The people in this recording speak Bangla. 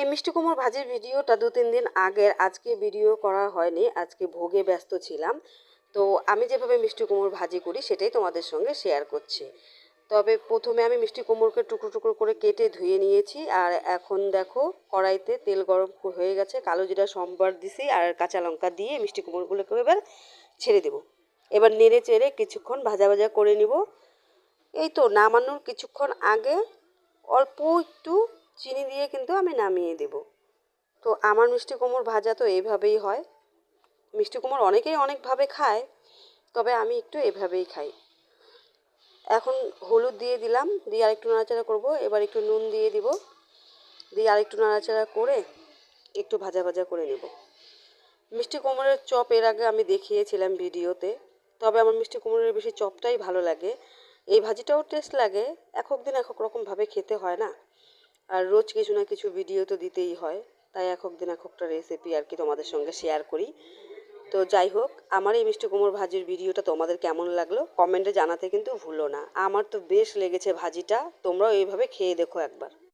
এই মিষ্টি কুমড়োর ভাজির ভিডিওটা 2-3 দিন আগের, আজকে ভিডিও করা হয়নি, আজকে ভোগে ব্যস্ত ছিলাম। তো আমি যেভাবে মিষ্টি কুমড়োর ভাজি করি সেটাই তোমাদের সঙ্গে শেয়ার করছি। তবে প্রথমে আমি মিষ্টি কুমড়োকে টুকরো টুকরো করে কেটে ধুয়ে নিয়েছি, আর এখন দেখো কড়াইতে তেল গরম হয়ে গেছে, কালো জিরা সম্বার দিছি আর কাঁচা লঙ্কা দিয়ে মিষ্টি কুমড়োগুলোকে এবার ছেড়ে দেবো। এবার নেড়ে চেড়ে কিছুক্ষণ ভাজা ভাজা করে নিব। এই তো নামানোর কিছুক্ষণ আগে অল্প একটু চিনি দিয়ে কিন্তু আমি নামিয়ে দেব। তো আমার মিষ্টি কুমড়োর ভাজা তো এইভাবেই হয়। মিষ্টি কুমড়ো অনেকেই অনেকভাবে খায়, তবে আমি একটু এভাবেই খাই। এখন হলুদ দিয়ে দিলাম, দিয়ে আরেকটু নাড়াচাড়া করব। এবার একটু নুন দিয়ে দিব, দিয়ে আরেকটু নাড়াচাড়া করে একটু ভাজা ভাজা করে নেব। মিষ্টি কুমড়োর চপ এর আগে আমি দেখিয়েছিলাম ভিডিওতে, তবে আমার মিষ্টি কুমড়োর বেশি চপটাই ভালো লাগে। এই ভাজিটাও টেস্ট লাগে, একক দিন একক রকমভাবে খেতে হয় না, আর রোজ কিছু না কিছু ভিডিও তো দিতেই হয়, তাই একক দিন এককটা রেসিপি আর কি তোমাদের সঙ্গে শেয়ার করি। তো যাই হোক, আমার এই মিষ্টি কুমড়োর ভাজির ভিডিওটা তোমাদের কেমন লাগলো কমেন্টে জানাতে কিন্তু ভুলো না। আমার তো বেশ লেগেছে ভাজিটা, তোমরাও এইভাবে খেয়ে দেখো একবার।